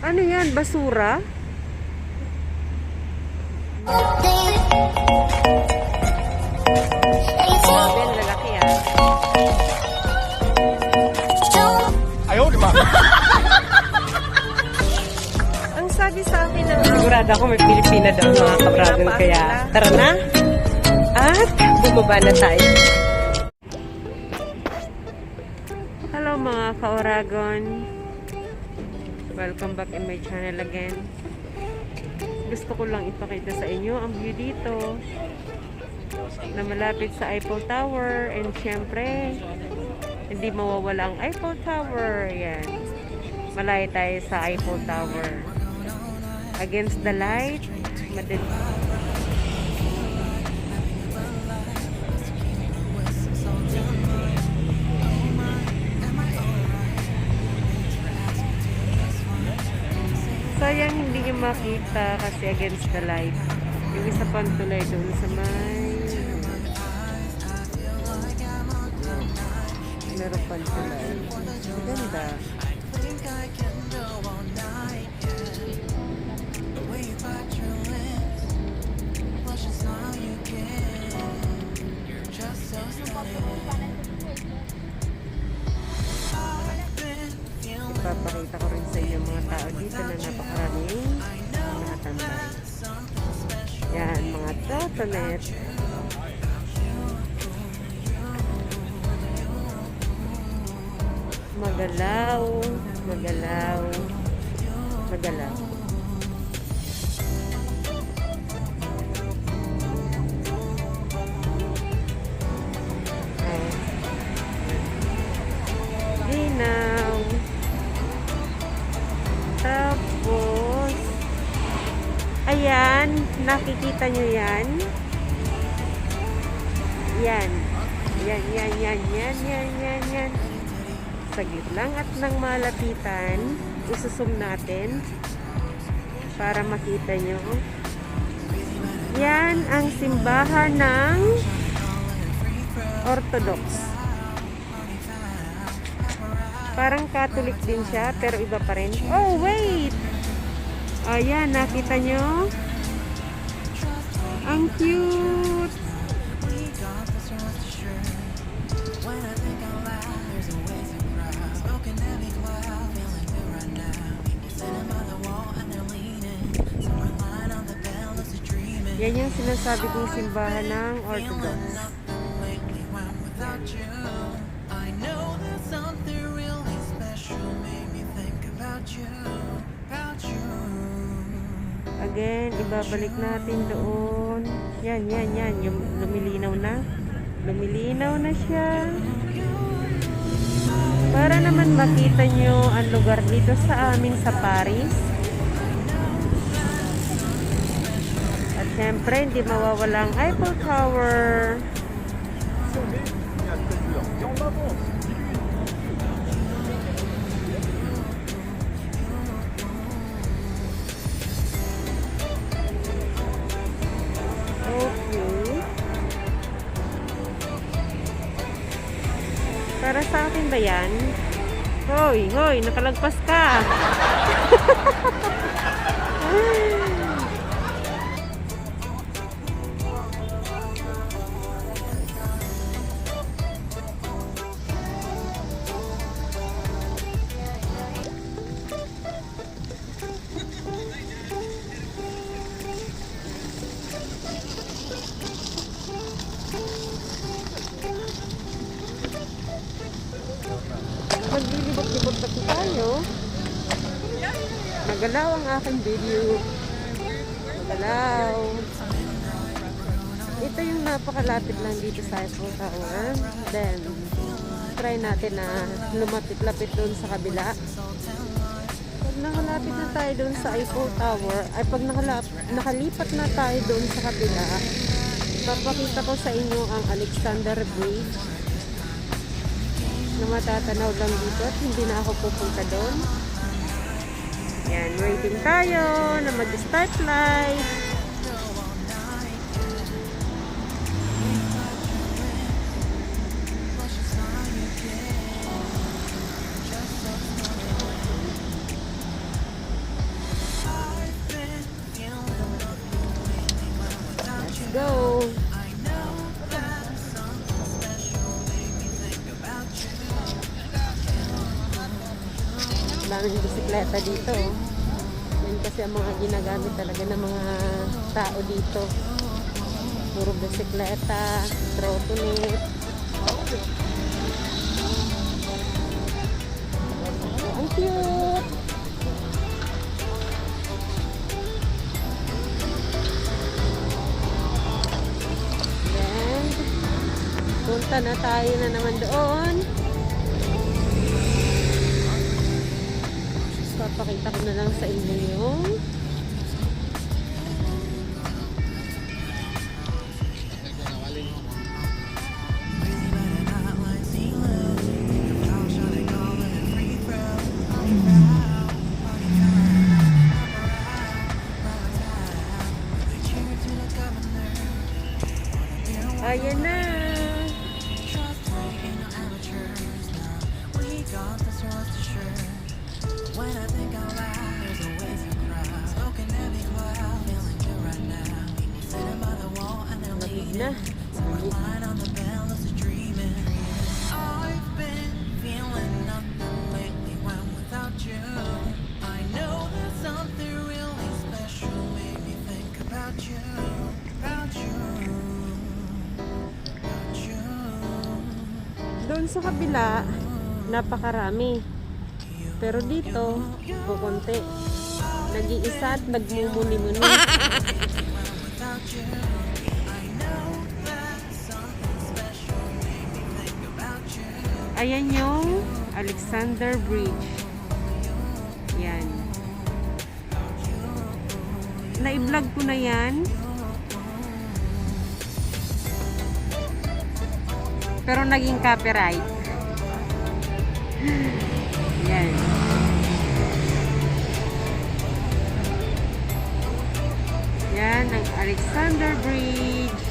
Ano yan? Basura? Grabe, lalaki ah. Ayaw, di ba? Ang sabi sa akin ng Sigurado ako may Pilipina daw mga kabragon, kaya tara na at bumaba na tayo. Hello mga ka-Oragon. Welcome back in my channel again. Gusto ko lang ipakita sa inyo ang view dito na malapit sa Eiffel Tower, and syempre hindi mawawala ang Eiffel Tower. Yan, malayo tayo sa Eiffel Tower. Against the light, madali. Sayang hindi nyo makita kasi against the light. Yung isa pang tulay doon sa may meron pang tulay. Ganda. Ipapakita ko rin sa inyo mga tao dito na napakaraming nakatambay. Yan, mga totonet. Magalaw, magalaw, magalaw. Ginaw. Tapos, ayan, nakikita nyo yan? Yan. Yan, yan, yan, yan, yan, yan, yan. Saglit lang at nang malapitan, isusum natin para makita nyo. Yan ang simbahan ng Orthodox. Parang Catholic din siya, pero iba pa rin. Oh, wait! Ayan, nakita nyo? Ang cute! Yan yung sinasabi kong simbahan ng Orthodox. Again, ibabalik natin doon. Yan, yan, yan. Yung lumilinaw na. Lumilinaw na siya. Para naman makita nyo ang lugar dito sa amin sa Paris. At syempre, hindi mawawala ang Eiffel Tower. Para sa akin ba yan? Hoy, hoy, nakalagpas ka. Maglilibot-libot na po tayo. Magalaw ang aking video. Magalaw. Ito yung napakalapit lang dito sa Eiffel Tower. Then, try natin na lumapit-lapit doon sa kabila. Pag nakalapit na tayo doon sa Eiffel Tower, ay pag nakalipat na tayo doon sa kabila, papakita ko sa inyo ang Alexander Bridge na matatanaw lang dito at hindi na ako pupunta doon. Yan, waiting tayo na mag-start light. daming bisikleta dito. Yan kasi ang mga ginagamit talaga ng mga tao dito. Puro bisikleta, trotunet. Ang cute! Yan. Punta na tayo na naman doon. Papakita ko na lang sa inyo yung ayan na. Lamig na. Doon sa kabila, napakarami. Pero dito, kukunti. Nag-iisa at nagmumuni-muni. Ayan yung Alexander Bridge. Yan. Na-vlog ko na yan. Pero naging copyright. Yan. Yan ang Alexander Bridge.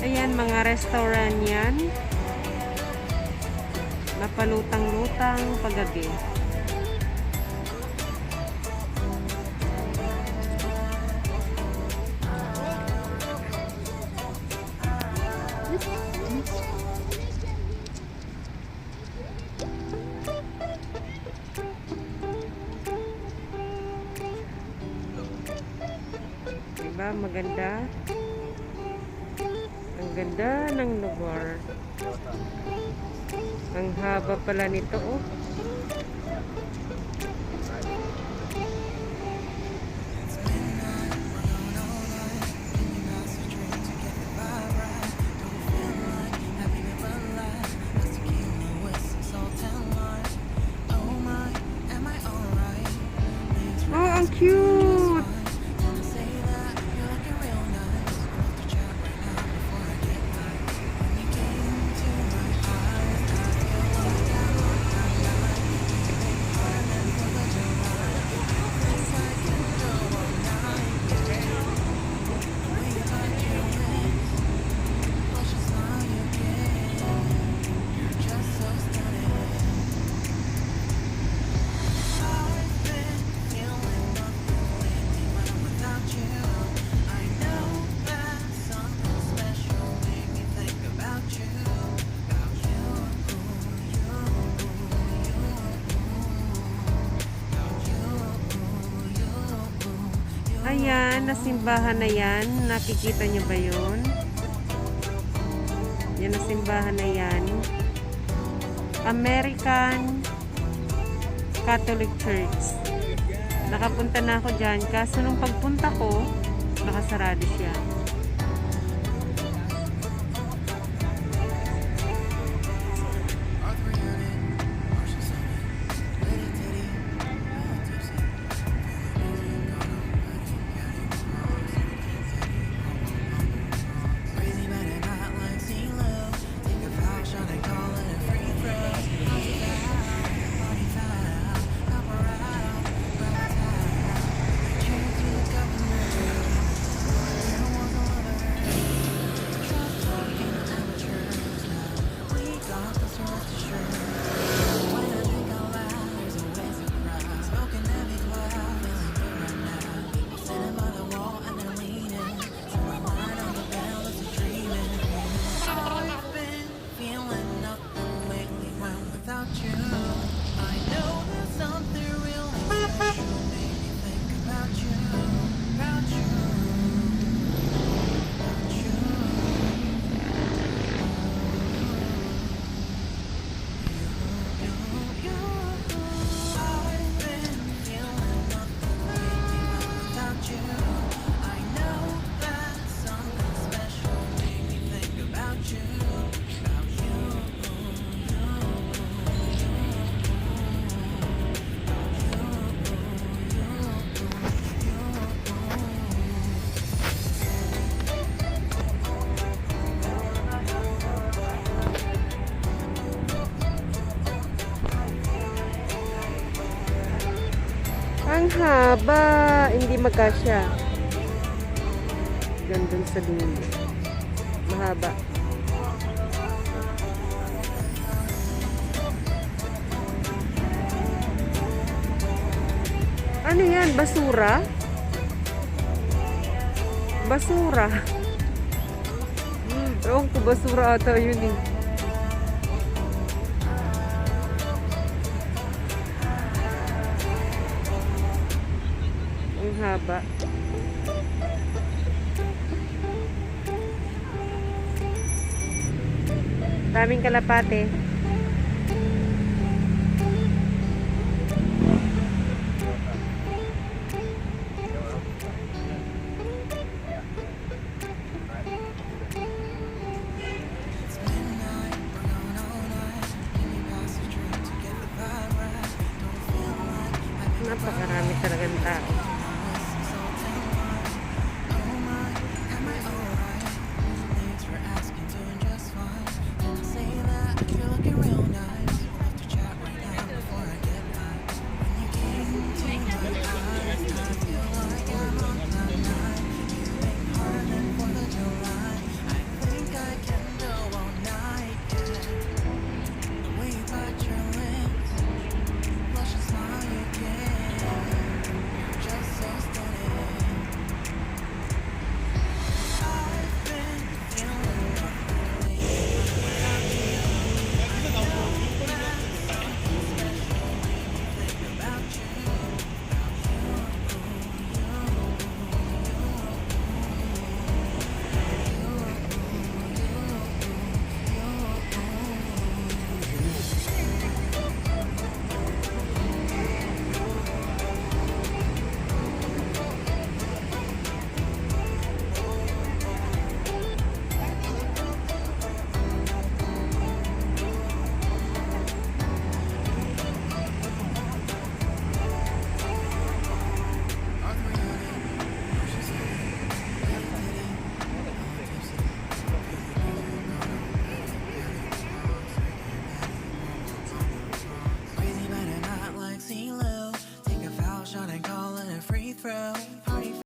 Ayan, mga restaurant yan. Napalutang-lutang paggabi. Diba? Maganda. Ang ganda ng lugar. Ang haba pala nito, oh. Oh, ang cute! Ayan, nasimbahan na yan. Nakikita nyo ba yun? Yan, nasimbahan na yan. American Catholic Church. Nakapunta na ako dyan. Kaso nung pagpunta ko, nakasarado siya. haba. Hindi magkasya. Gandun sa dulo. Mahaba. Ano yan? Basura? Basura. Ewan ko, basura ata yun eh. Ang haba. Daming kalapate.